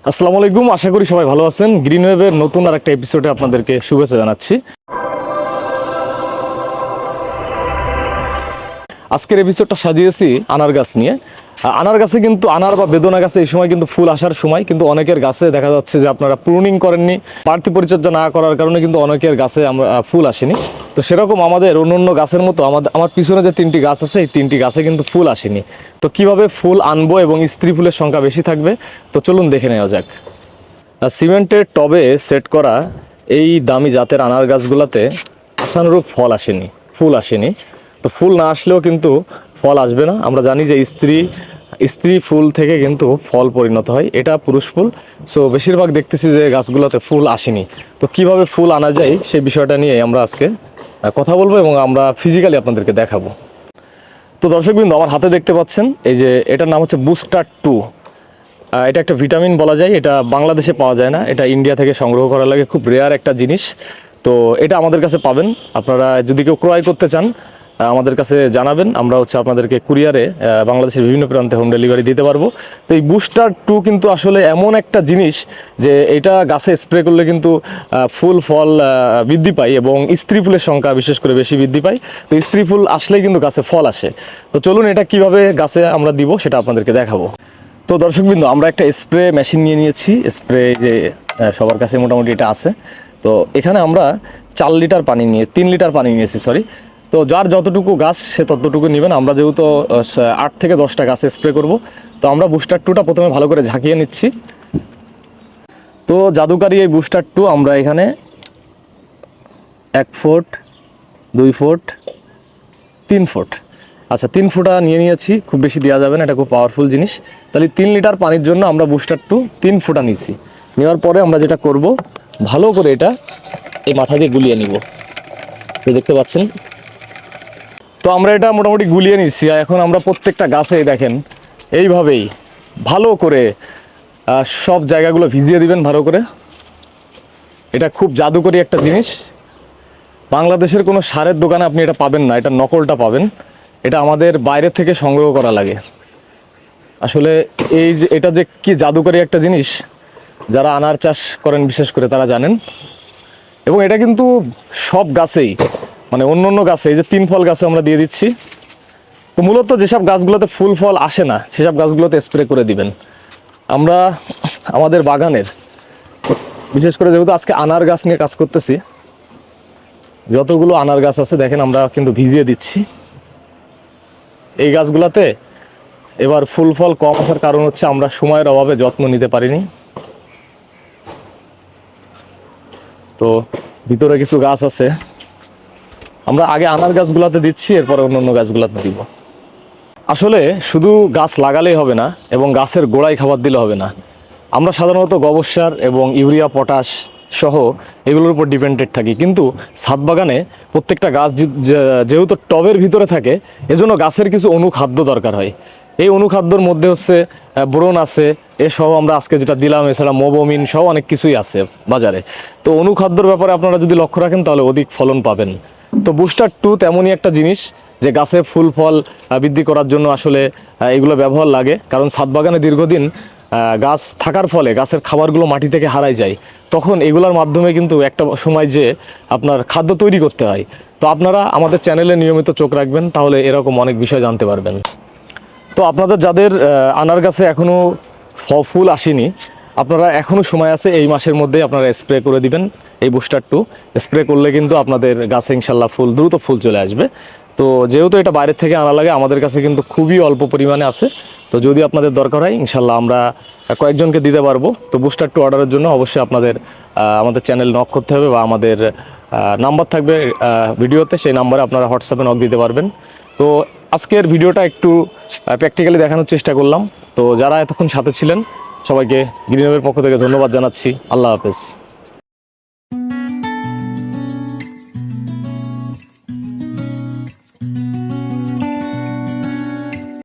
আসসালামু আলাইকুম, আশা করি সবাই ভালো আছেন। গ্রিন ওয়েভের নতুন আর একটা এপিসোডে আপনাদেরকে শুভেচ্ছা জানাচ্ছি। আজকের এপিসোডটা সাজিয়েছি আনার গাছ নিয়ে। আনার গাছে কিন্তু আনার বা বেদনা গাছে এই সময় কিন্তু ফুল আসার সময়, কিন্তু অনেকের গাছে দেখা যাচ্ছে যে আপনারা প্রুনিং করেননি, বাড়তি পরিচর্যা না করার কারণে কিন্তু অনেকের গাছে আমরা ফুল আসেনি। তো সেরকম আমাদের অন্য গাছের মতো আমার পিছনে যে 3টি গাছ আছে, এই 3টি গাছে কিন্তু ফুল আসেনি। তো কিভাবে ফুল আনবো এবং স্ত্রী ফুলের সংখ্যা বেশি থাকবে, তো চলুন দেখে নেওয়া যাক। সিমেন্টের টবে সেট করা এই দামি জাতের আনার গাছগুলোতে আশানুরূপ ফুল আসেনি। তো ফুল না আসলেও কিন্তু ফল আসবে না। আমরা জানি যে স্ত্রী ফুল থেকে কিন্তু ফল পরিণত হয়, এটা পুরুষ ফুল। সো বেশিরভাগ দেখতেছি যে গাছগুলোতে ফুল আসেনি। তো কিভাবে ফুল আনা যায় সেই বিষয়টা নিয়ে আমরা আজকে কথা বলবো এবং আমরা ফিজিক্যালি আপনাদেরকে দেখাবো। তো দর্শকবৃন্দ, আমার হাতে দেখতে পাচ্ছেন এই যে এটার নাম হচ্ছে বুস্টার 2। এটা একটা ভিটামিন বলা যায়। এটা বাংলাদেশে পাওয়া যায় না, এটা ইন্ডিয়া থেকে সংগ্রহ করা লাগে, খুব রেয়ার একটা জিনিস। তো এটা আমাদের কাছে পাবেন। আপনারা যদি কেউ ক্রয় করতে চান আমাদের কাছে জানাবেন, আমরা আপনাদেরকে কুরিয়ারে বাংলাদেশের বিভিন্ন প্রান্তে হোম ডেলিভারি দিতে পারবো। তো এই বুস্টার 2 কিন্তু আসলে এমন একটা জিনিস যে এটা গাছে স্প্রে করলে কিন্তু ফুল ফল বৃদ্ধি পায় এবং স্ত্রী ফুলের সংখ্যা বিশেষ করে বেশি বৃদ্ধি পায়। তো স্ত্রী ফুল আসলেই কিন্তু গাছে ফল আসে। তো চলুন এটা কিভাবে গাছে আমরা দিব সেটা আপনাদেরকে দেখাবো। তো দর্শকবৃন্দ, আমরা একটা স্প্রে মেশিন নিয়ে নিয়েছি। স্প্রে যে সবার কাছে মোটামুটি এটা আছে। তো এখানে আমরা 3 লিটার পানি নিয়েছি, সরি। তো যার যতটুকু গাছ সে ততটুকু নেবেন। আমরা যেহেতু 8 থেকে 10টা গাছে স্প্রে করব, তো আমরা বুস্টার 2টা প্রথমে ভালো করে ঝাঁকিয়ে নিচ্ছি। তো জাদুকারি এই বুস্টার 2 আমরা এখানে 1 ফুট, 2 ফুট, 3 ফুট, আচ্ছা 3 ফুটা নিয়ে নিয়েছি। খুব বেশি দেওয়া যাবে না, এটা খুব পাওয়ারফুল জিনিস। তাহলে 3 লিটার পানির জন্য আমরা বুস্টার 2 3 ফুটা নিয়েছি। নেওয়ার পরে আমরা যেটা করব, ভালো করে এটা এই মাথা দিয়ে গুলিয়ে নিব। তো দেখতে পাচ্ছেন, তো আমরা এটা মোটামুটি গুলিয়ে নিচ্ছি। এখন আমরা প্রত্যেকটা গাছে দেখেন এইভাবেই ভালো করে সব জায়গাগুলো ভিজিয়ে দিবেন ভালো করে। এটা খুব জাদুকরি একটা জিনিস। বাংলাদেশের কোনো সারের দোকানে আপনি এটা পাবেন না, এটা নকলটা পাবেন। এটা আমাদের বাইরে থেকে সংগ্রহ করা লাগে। আসলে এই যে এটা যে কি জাদুকরি একটা জিনিস, যারা আনার চাষ করেন বিশেষ করে তারা জানেন। এবং এটা কিন্তু সব গাছেই, মানে অন্য গাছে, এই যে 3 ফল গাছে আমরা দিয়ে দিচ্ছি। তো মূলত যেসব গাছগুলোতে ফুল ফল আসে না সেসব গাছগুলোতে স্প্রে করে দিবেন। আমরা আমাদের বাগানের বিশেষ করে যেহেতু আজকে আনার গাছ নিয়ে কাজ করতেছি, যতগুলো আনার গাছ আছে দেখেন আমরা কিন্তু ভিজিয়ে দিচ্ছি। এই গাছগুলোতে এবার ফুল ফল কম আসার কারণ হচ্ছে আমরা সময়ের অভাবে যত্ন নিতে পারিনি। তো ভিতরে কিছু গাছ আছে, আমরা আগে আনার গাছগুলোতে দিচ্ছি, এরপরে অন্য গাছগুলোতে দিব। আসলে শুধু গাছ লাগালেই হবে না এবং গাছের গোড়ায় খাবার দিলে হবে না। আমরা সাধারণত গোবর সার এবং ইউরিয়া, পটাশ সহ এগুলোর উপর ডিপেন্ডেড থাকি, কিন্তু ছাদ বাগানে প্রত্যেকটা গাছ যেহেতু টবের ভিতরে থাকে, এজন্য গাছের কিছু অনুখাদ্য দরকার হয়। এই অনুখাদ্যর মধ্যে হচ্ছে বোরন আছে, এসহ আমরা আজকে যেটা দিলাম, এছাড়া মোবোমিন সহ অনেক কিছুই আছে বাজারে। তো অনুখাদ্যর ব্যাপারে আপনারা যদি লক্ষ্য রাখেন তাহলে অধিক ফলন পাবেন। তো বুস্টার 2 তেমনই একটা জিনিস যে গাছে ফুল ফল বৃদ্ধি করার জন্য আসলে এগুলো ব্যবহার লাগে। কারণ ছাদ বাগানে দীর্ঘদিন গাছ থাকার ফলে গাছের খাবারগুলো মাটি থেকে হারায় যায়। তখন এগুলোর মাধ্যমে কিন্তু একটা সময় যে আপনার খাদ্য তৈরি করতে হয়। তো আপনারা আমাদের চ্যানেলে নিয়মিত চোখ রাখবেন, তাহলে এরকম অনেক বিষয় জানতে পারবেন। তো আপনাদের যাদের আনার গাছে এখনও ফুল আসেনি, আপনারা এখনও সময় আছে, এই মাসের মধ্যেই আপনারা স্প্রে করে দিবেন। এই বুস্টার 2 স্প্রে করলে কিন্তু আপনাদের গাছে ইনশাল্লাহ দ্রুত ফুল চলে আসবে। তো যেহেতু এটা বাইরের থেকে আনা লাগে, আমাদের কাছে কিন্তু খুবই অল্প পরিমাণে আছে। তো যদি আপনাদের দরকার হয় ইনশাল্লাহ আমরা কয়েকজনকে দিতে পারবো। তো বুস্টার 2 অর্ডারের জন্য অবশ্যই আপনাদের আমাদের চ্যানেল নক করতে হবে, বা আমাদের নাম্বার থাকবে ভিডিওতে, সেই নাম্বারে আপনারা হোয়াটসঅ্যাপে নক দিতে পারবেন। তো আজকের ভিডিওটা একটু প্র্যাকটিক্যালি দেখানোর চেষ্টা করলাম। তো যারা এতক্ষণ সাথে ছিলেন সবাইকে গ্রিন ওয়েভের পক্ষ থেকে ধন্যবাদ জানাচ্ছি। আল্লাহ হাফেজ।